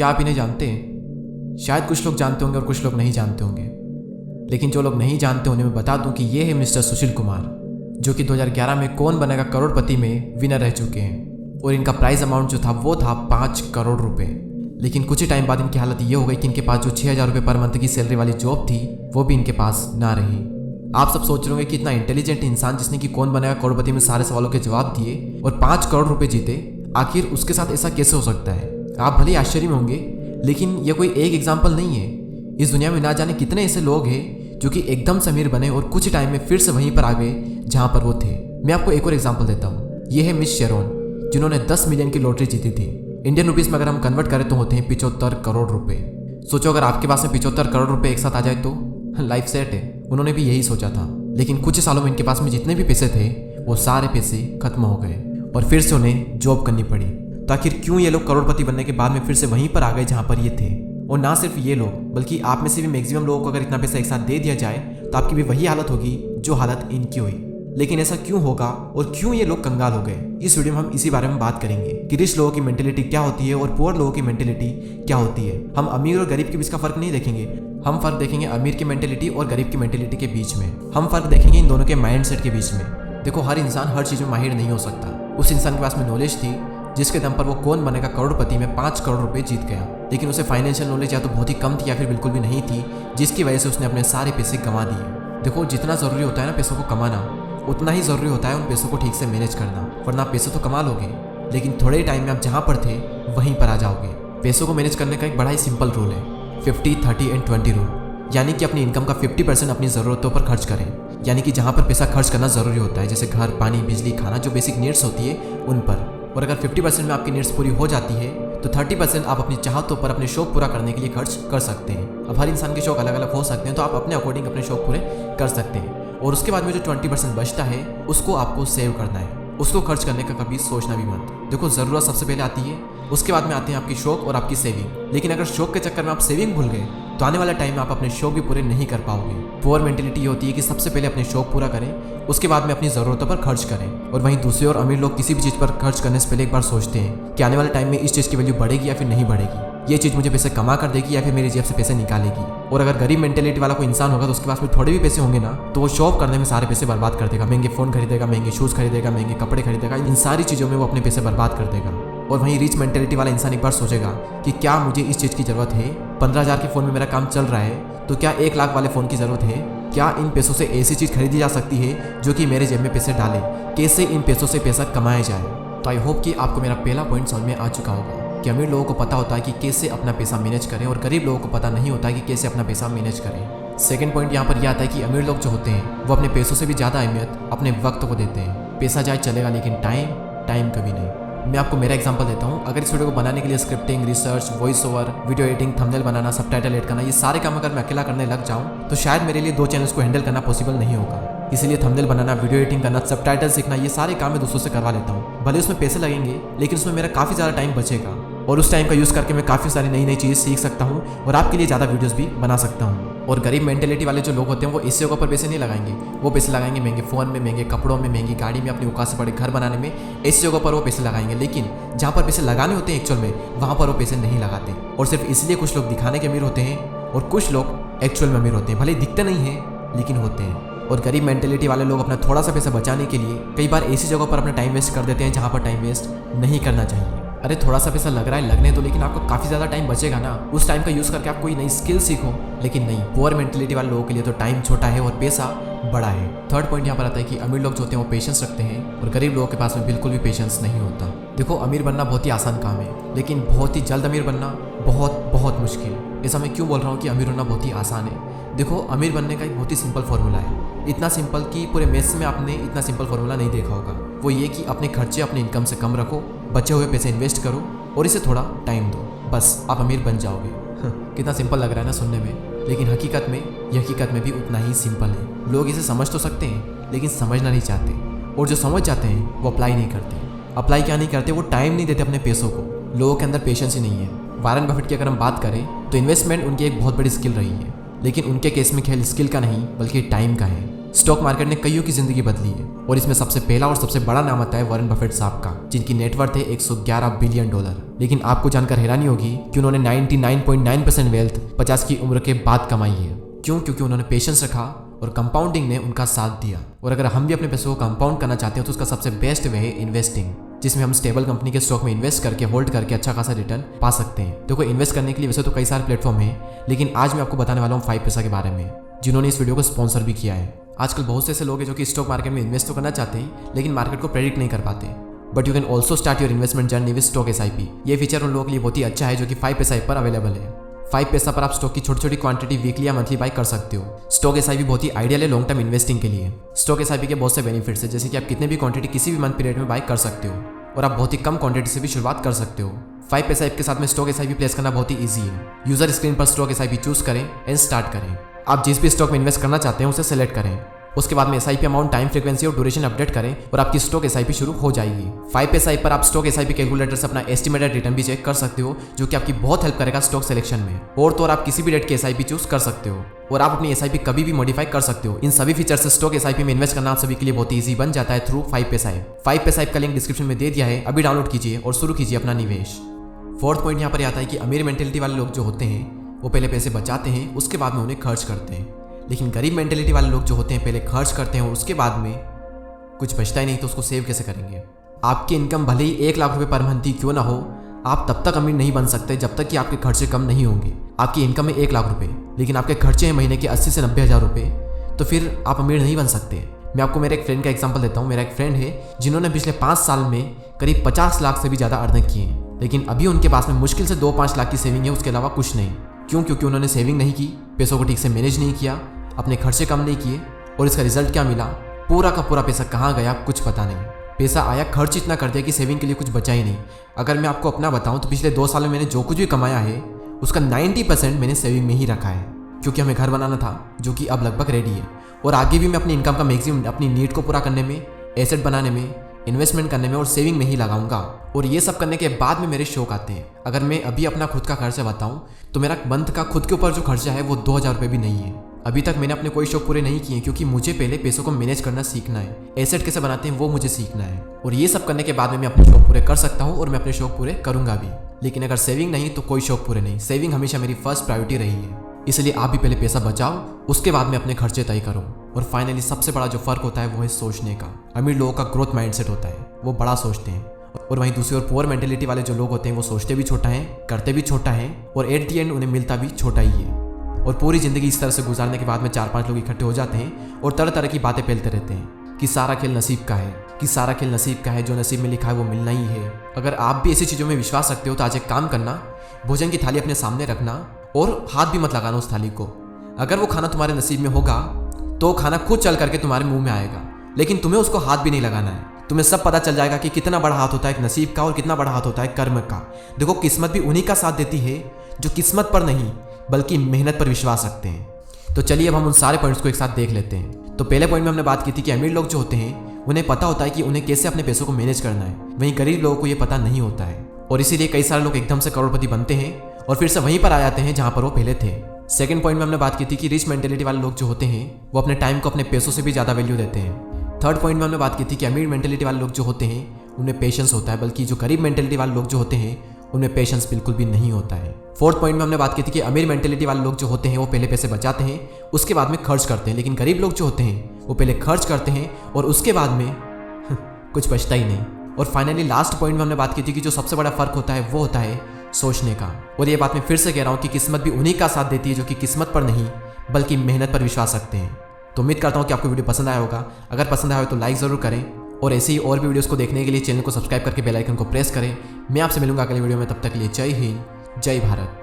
क्या आप इन्हें जानते हैं? शायद कुछ लोग जानते होंगे और कुछ लोग नहीं जानते होंगे, लेकिन जो लोग नहीं जानते उन्हें मैं बता दूं कि ये है मिस्टर सुशील कुमार, जो कि 2011 में कौन बनेगा करोड़पति में विनर रह चुके हैं। और इनका प्राइज अमाउंट जो था वो था 5 करोड़ रुपए। लेकिन कुछ ही टाइम बाद इनकी हालत ये हो गई कि इनके पास जो 6,000 रुपये पर मंथ की सैलरी वाली जॉब थी वो भी इनके पास ना रही। आप सब सोच रहे होंगे कि इतना इंटेलिजेंट इंसान जिसने कि कौन बनेगा करोड़पति में सारे सवालों के जवाब दिए और 5 करोड़ रुपए जीते, आखिर उसके साथ ऐसा कैसे हो सकता है? आप भले आश्चर्य में होंगे, लेकिन यह कोई एक एग्जाम्पल नहीं है। इस दुनिया में ना जाने कितने ऐसे लोग हैं जो कि एकदम से अमीर बने और कुछ टाइम में फिर से वहीं पर आ गए जहां पर वो थे। मैं आपको एक और एग्जाम्पल देता हूँ। ये है मिस शेरोन, जिन्होंने 10 मिलियन की लॉटरी जीती थी। इंडियन रुपीस में अगर हम कन्वर्ट करें तो होते हैं 75 करोड़ रुपए। सोचो अगर आपके पास में 75 करोड़ रुपए एक साथ आ जाए तो लाइफ सेट है। उन्होंने भी यही सोचा था, लेकिन कुछ सालों में इनके पास में जितने भी पैसे थे वो सारे पैसे खत्म हो गए और फिर से उन्हें जॉब करनी पड़ी। तो आखिर क्यों ये लोग करोड़पति बनने के बाद में फिर से वहीं पर आ गए जहां पर ये थे? और ना सिर्फ ये लोग, बल्कि आप में से भी मैक्सिमम लोगों को अगर इतना पैसा एक साथ दे दिया जाए तो आपकी भी वही हालत होगी जो हालत इनकी हुई। लेकिन ऐसा क्यों होगा और क्यों ये लोग कंगाल हो गए? इस वीडियो में हम इसी बारे में बात करेंगे कि रिच लोगों की मेंटेलिटी क्या होती है और पुअर लोगों की मेंटेलिटी क्या होती है। हम अमीर और गरीब के बीच का फर्क नहीं देखेंगे, हम फर्क देखेंगे अमीर की मेंटेलिटी और गरीब की मेंटेलिटी के बीच में। हम फर्क देखेंगे इन दोनों के माइंडसेट के बीच में। देखो, हर इंसान हर चीज़ में माहिर नहीं हो सकता। उस इंसान के पास में नॉलेज थी जिसके दम पर वो कौन बनेगा करोड़पति में 5 करोड़ रुपए जीत गया, लेकिन उसे फाइनेंशियल नॉलेज या तो बहुत ही कम थी या फिर बिल्कुल भी नहीं थी, जिसकी वजह से उसने अपने सारे पैसे गंवा दिए। देखो, जितना ज़रूरी होता है ना पैसों को कमाना, उतना ही ज़रूरी होता है उन पैसों को ठीक से मैनेज करना। वरना पैसे तो कमा लोगे, लेकिन थोड़े ही टाइम में आप जहाँ पर थे वहीं पर आ जाओगे। पैसों को मैनेज करने का एक बड़ा ही सिंपल रूल है, 50, 30 एंड 20 रूल। यानी कि अपनी इनकम का 50% अपनी ज़रूरतों पर खर्च करें। यानी कि जहाँ पर पैसा खर्च करना ज़रूरी होता है, जैसे घर, पानी, बिजली, खाना, जो बेसिक नीड्स होती है उन पर। और अगर 50% में आपकी नीड्स पूरी हो जाती है तो 30% आप अपनी चाहतों पर अपने शौक पूरा करने के लिए खर्च कर सकते हैं। अब हर इंसान के शौक अलग अलग हो सकते हैं, तो आप अपने अकॉर्डिंग अपने शौक पूरे कर सकते हैं। और उसके बाद में जो 20% बचता है उसको आपको सेव करना है। उसको खर्च करने का कभी सोचना भी मत। देखो, ज़रूरत सबसे पहले आती है, उसके बाद में आते हैं आपकी शौक और आपकी सेविंग। लेकिन अगर शौक के चक्कर में आप सेविंग भूल गए तो आने वाला टाइम में आप अपने शौक भी पूरे नहीं कर पाओगे। पुअर मेंटेलिटी होती है कि सबसे पहले अपने शौक पूरा करें, उसके बाद में अपनी ज़रूरतों पर खर्च करें। और वहीं दूसरे और अमीर लोग किसी भी चीज़ पर खर्च करने से पहले एक बार सोचते हैं कि आने वाले टाइम में इस चीज़ की वैल्यू बढ़ेगी या फिर नहीं बढ़ेगी, ये चीज़ मुझे पैसे कमा कर देगी या फिर मेरी जेब से पैसे निकालेगी। और अगर गरीब मेंटेलिटी वाला कोई इंसान होगा तो उसके पास में थोड़े भी पैसे होंगे ना, तो वो शॉप करने में सारे पैसे बर्बाद कर देगा। महंगे फ़ोन खरीदेगा, महंगे शूज़ खरीदेगा, महंगे कपड़े खरीदेगा, इन सारी चीज़ों में वो अपने पैसे बर्बाद कर देगा। और वहीं रिच मेंटेलिटी वाला इंसान एक बार सोचेगा कि क्या मुझे इस चीज़ की ज़रूरत है? 15,000 के फ़ोन में मेरा काम चल रहा है, तो क्या 1 लाख वाले फ़ोन की ज़रूरत है? क्या इन पैसों से ऐसी चीज़ खरीदी जा सकती है जो कि मेरे जेब में पैसे डाले? कैसे इन पैसों से पैसा कमाया जाए? तो आई होप कि आपको मेरा पहला पॉइंट समझ में आ चुका होगा कि अमीर लोगों को पता होता है कि कैसे अपना पैसा मैनेज करें और गरीब लोगों को पता नहीं होता है कि कैसे अपना पैसा मैनेज करें। सेकंड पॉइंट यहाँ पर यह आता है कि अमीर लोग जो होते हैं वो अपने पैसों से भी ज़्यादा अहमियत अपने वक्त को देते हैं। पैसा जाए चलेगा, लेकिन टाइम कभी नहीं। मैं आपको मेरा एग्जांपल देता हूँ। अगर इस वीडियो को बनाने के लिए scripting, research, voice over, video editing, thumbnail बनाना, सबटाइटल ऐड करना, ये सारे काम अगर मैं अकेला करने लग जाऊँ तो शायद मेरे लिए 2 चैनल्स को हैंडल करना पॉसिबल नहीं होगा। इसीलिए थंबनेल बनाना, वीडियो एडिटिंग करना, सबटाइटल सीखना, ये सारे काम मैं दूसरों से करवा लेता हूँ। भले उसमें पैसे लगेंगे, लेकिन उसमें मेरा काफ़ी ज़्यादा टाइम बचेगा और उस टाइम का यूज़ करके मैं काफ़ी सारी नई चीज़ सीख सकता हूँ और आपके लिए ज़्यादा वीडियोज़ भी बना सकता हूँ। और गरीब मेंटेलिटी वाले जो लोग होते हैं वो इससे ऊपर पैसे नहीं लगाएंगे। वो पैसे लगाएंगे महंगे फ़ोन में, महंगे कपड़ों में, महंगी गाड़ी में, अपनी औकात से बड़े घर बनाने में, ऐसी जगह पर वो पैसे लगाएंगे। लेकिन जहाँ पर पैसे लगाने होते हैं एक्चुअल में, वहाँ पर वो पैसे नहीं लगाते। और सिर्फ इसलिए कुछ लोग दिखाने के अमीर होते हैं और कुछ लोग एक्चुअल में अमीर होते हैं। भले दिखते नहीं हैं लेकिन होते हैं। और गरीब मेंटेलिटी वाले लोग अपना थोड़ा सा पैसा बचाने के लिए कई बार ऐसी जगहों पर अपना टाइम वेस्ट कर देते हैं जहाँ पर टाइम वेस्ट नहीं करना चाहिए। अरे थोड़ा सा पैसा लग रहा है, लगने दो, लेकिन आपको काफ़ी ज़्यादा टाइम बचेगा ना। उस टाइम का यूज़ करके आप कोई नई स्किल सीखो। लेकिन नहीं, पुअर मेंटेलिटी वाले लोगों के लिए तो टाइम छोटा है और पैसा बड़ा है। थर्ड पॉइंट यहाँ पर आता है कि अमीर लोग जो होते हैं वो पेशेंस रखते हैं और गरीब लोगों के पास में बिल्कुल भी पेशेंस नहीं होता। देखो, अमीर बनना बहुत ही आसान काम है, लेकिन बहुत ही जल्द अमीर बनना बहुत मुश्किल। ऐसा मैं क्यों बोल रहा हूँ कि अमीर होना बहुत ही आसान है? देखो, अमीर बनने का एक बहुत ही सिंपल फॉर्मूला है। इतना सिंपल कि पूरे मैथ्स में आपने इतना सिंपल फॉर्मूला नहीं देखा होगा। वो ये कि अपने खर्चे अपनी इनकम से कम रखो, बचे हुए पैसे इन्वेस्ट करो और इसे थोड़ा टाइम दो, बस आप अमीर बन जाओगे। कितना सिंपल लग रहा है ना सुनने में, लेकिन हकीकत में भी उतना ही सिंपल है। लोग इसे समझ तो सकते हैं लेकिन समझना नहीं चाहते, और जो समझ जाते हैं वो अप्लाई नहीं करते। अप्लाई क्या नहीं करते? वो टाइम नहीं देते अपने पैसों को। लोगों के अंदर पेशेंस ही नहीं है। वॉरेन बफेट की अगर हम बात करें तो इन्वेस्टमेंट उनकी एक बहुत बड़ी स्किल रही है, लेकिन उनके केस में खेल स्किल का नहीं बल्कि टाइम का है। स्टॉक मार्केट ने कईयों की जिंदगी बदली है और इसमें सबसे पहला और सबसे बड़ा नाम आता है वॉरेन बफेट साहब का, जिनकी नेटवर्थ है $111 बिलियन। लेकिन आपको जानकर हैरानी होगी कि उन्होंने 99.9% वेल्थ 50 की उम्र के बाद कमाई है। क्यों? क्योंकि उन्होंने पेशेंस रखा और कंपाउंडिंग ने उनका साथ दिया। और अगर हम भी अपने पैसों को कंपाउंड करना चाहते हैं तो उसका सबसे बेस्ट वे है इन्वेस्टिंग, जिसमें हम स्टेबल कंपनी के स्टॉक में इन्वेस्ट करके होल्ड करके अच्छा खासा रिटर्न पा सकते हैं। देखो, इन्वेस्ट करने के लिए वैसे तो कई सारे प्लेटफॉर्म हैं, लेकिन आज मैं आपको बताने वाला हूँ 5 पैसा के बारे में, जिन्होंने इस वीडियो को स्पॉन्सर भी किया है। आजकल बहुत से ऐसे लोग हैं जो कि स्टॉक मार्केट में इन्वेस्ट तो करना चाहते हैं लेकिन मार्केट को प्रेडिक्ट नहीं कर पाते। But you can also start your investment journey with stock SIP। ये फीचर उन लोगों के लिए बहुत ही अच्छा है जो कि 5 पैसा ऐप पर अवेलेबल है। 5 पैसा पर आप स्टॉक की छोटी छोटी क्वांटिटी वीकली या मंथली बाय कर सकते हो। स्टॉक SIP बहुत ही आइडियल है लॉन्ग टर्म इन्वेस्टिंग के लिए। स्टॉक SIP के बहुत से बेनिफिट्स है, जैसे कि आप कितने भी क्वांटिटी किसी भी मंथ पीरियड में बाय कर सकते हो और आप बहुत ही कम क्वांटिटी से भी शुरुआत कर सकते हो। 5 पैसा ऐप के साथ में स्टॉक SIP प्लेस करना बहुत ही ईजी है। यूजर स्क्रीन पर स्टॉक SIP चूज करें एंड स्टार्ट करें। आप जिस भी स्टॉक में इन्वेस्ट करना चाहते हैं उसे सेलेक्ट करें। उसके बाद में SIP अमाउंट, टाइम, फ्रीक्वेंसी और ड्यूरेशन अपडेट करें और आपकी स्टॉक SIP शुरू हो जाएगी। 5 पैसा ऐप पर आप स्टॉक SIP कैलकुलेटर से अपना एस्टिमेटेड रिटर्न भी चेक कर सकते हो, जो कि आपकी बहुत हेल्प करेगा स्टॉक सिलेक्शन में। और तो और आप किसी भी डेट के SIP चूज कर सकते हो और आप अपनी SIP कभी भी मॉडिफाई कर सकते हो। इन सभी फीचर से स्टॉक SIP में इन्वेस्ट करना आप सभी के लिए बहुत ईजी बन जाता है थ्रू 5 पैसा ऐप। 5 पैसा ऐप का लिंक डिस्क्रिप्शन में दे दिया है, अभी डाउनलोड कीजिए और शुरू कीजिए अपना निवेश। 4th पॉइंट यहाँ पर आता है कि अमीर मेंटेलिटी वाले लोग जो होते हैं वो पहले पैसे बचाते हैं, उसके बाद में उन्हें खर्च करते हैं। लेकिन गरीब मेंटेलिटी वाले लोग जो होते हैं पहले खर्च करते हैं और उसके बाद में कुछ बचता ही नहीं तो उसको सेव कैसे करेंगे। आपकी इनकम भले ही 1 लाख रुपए पर मंथ ही क्यों ना हो, आप तब तक अमीर नहीं बन सकते जब तक कि आपके खर्चे कम नहीं होंगे। आपकी इनकम है 1 लाख रुपए लेकिन आपके खर्चे हैं महीने के 80 से 90 हज़ार रुपए, तो फिर आप अमीर नहीं बन सकते। मैं आपको मेरे एक फ्रेंड का एग्जाम्पल देता हूँ। मेरा एक फ्रेंड है जिन्होंने पिछले 5 साल में करीब 50 लाख से भी ज़्यादा अर्न किए हैं, लेकिन अभी उनके पास में मुश्किल से 2-5 लाख की सेविंग है, उसके अलावा कुछ नहीं। क्यों? क्योंकि उन्होंने सेविंग नहीं की, पैसों को ठीक से मैनेज नहीं किया, अपने खर्चे कम नहीं किए और इसका रिजल्ट क्या मिला? पूरा का पूरा पैसा कहाँ गया कुछ पता नहीं। पैसा आया, खर्च इतना कर दिया कि सेविंग के लिए कुछ बचा ही नहीं। अगर मैं आपको अपना बताऊं तो पिछले 2 साल में मैंने जो कुछ भी कमाया है उसका 90% मैंने सेविंग में ही रखा है, क्योंकि हमें घर बनाना था जो कि अब लगभग रेडी है। और आगे भी मैं अपनी इनकम का मैक्सिमम अपनी नीड को पूरा करने में, एसेट बनाने में, इन्वेस्टमेंट करने में और सेविंग में ही लगाऊंगा। और ये सब करने के बाद में मेरे शौक आते हैं। अगर मैं अभी अपना खुद का खर्चा बताऊं तो मेरा मंथ का खुद के ऊपर जो खर्चा है वो 2000 रुपये भी नहीं है। अभी तक मैंने अपने कोई शौक पूरे नहीं किए क्योंकि मुझे पहले पैसों को मैनेज करना सीखना है, एसेट कैसे बनाते हैं वो मुझे सीखना है। और ये सब करने के बाद में मैं अपने शौक पूरे कर सकता हूँ और मैं अपने शौक पूरे करूंगा भी। लेकिन अगर सेविंग नहीं तो कोई शौक पूरे नहीं। सेविंग हमेशा मेरी फर्स्ट प्रायोरिटी रही है, इसलिए आप भी पहले पैसा बचाओ, उसके बाद में अपने खर्चे तय करो। और फाइनली सबसे बड़ा जो फर्क होता है वो है सोचने का। अमीर लोगों का ग्रोथ माइंडसेट होता है, वो बड़ा सोचते हैं, और वहीं दूसरी ओर पुअर मेंटेलिटी वाले जो लोग होते हैं वो सोचते भी छोटा है, करते भी छोटा है और एट दी एंड उन्हें मिलता भी छोटा ही है। और पूरी जिंदगी इस तरह से गुजारने के बाद में 4-5 लोग इकट्ठे हो जाते हैं और तरह तरह की बातें फैलते रहते हैं कि सारा खेल नसीब का है, कि सारा खेल नसीब का है, जो नसीब में लिखा है वो मिलना ही है। अगर आप भी ऐसी चीज़ों में विश्वास रखते हो तो आज एक काम करना, भोजन की थाली अपने सामने रखना और हाथ भी मत लगाना उस थाली को। अगर वो खाना तुम्हारे नसीब में होगा तो खाना खुद चल करके तुम्हारे मुंह में आएगा, लेकिन तुम्हें उसको हाथ भी नहीं लगाना है। तुम्हें सब पता चल जाएगा कि कितना बड़ा हाथ होता है एक नसीब का और कितना बड़ा हाथ होता है कर्म का। देखो, किस्मत भी उन्हीं का साथ देती है जो किस्मत पर नहीं बल्कि मेहनत पर विश्वास रखते हैं। तो चलिए अब हम उन सारे पॉइंट्स को एक साथ देख लेते हैं। तो पहले पॉइंट में हमने बात की थी कि अमीर लोग जो होते हैं उन्हें पता होता है कि उन्हें कैसे अपने पैसों को मैनेज करना है, वहीं गरीब लोगों को ये पता नहीं होता है और इसीलिए कई सारे लोग एकदम से करोड़पति बनते हैं और फिर से वहीं पर आ जाते हैं जहां पर वो पहले थे। सेकंड पॉइंट में हमने बात की थी कि रिच मेंटेलिटी वाले लोग जो होते हैं वो अपने टाइम को अपने पैसों से भी ज़्यादा वैल्यू देते हैं। थर्ड पॉइंट में हमने बात की थी कि अमीर मेंटेलिटी वाले लोग जो होते हैं उनमें पेशेंस होता है, बल्कि जो गरीब मेंटेलिटी वाले लोग जो होते हैं उनमें पेशेंस बिल्कुल भी नहीं होता है। फोर्थ पॉइंट में हमने बात की थी कि अमीर मेंटेलिटी वाले लोग जो होते हैं वो पहले पैसे बचाते हैं, उसके बाद में खर्च करते हैं, लेकिन गरीब लोग जो होते हैं वो पहले खर्च करते हैं और उसके बाद में कुछ बचता ही नहीं। और फाइनली लास्ट पॉइंट में हमने बात की थी कि जो सबसे बड़ा फर्क होता है वो होता है सोचने का। और ये बात मैं फिर से कह रहा हूँ कि किस्मत भी उन्हीं का साथ देती है जो कि किस्मत पर नहीं बल्कि मेहनत पर विश्वास रखते हैं। तो उम्मीद करता हूँ कि आपको वीडियो पसंद आया होगा। अगर पसंद आया हो तो लाइक ज़रूर करें और ऐसे ही और भी वीडियोस को देखने के लिए चैनल को सब्सक्राइब करके बेल आइकन को प्रेस करें। मैं आपसे मिलूंगा अगले वीडियो में, तब तक के लिए जय हिंद, जय भारत।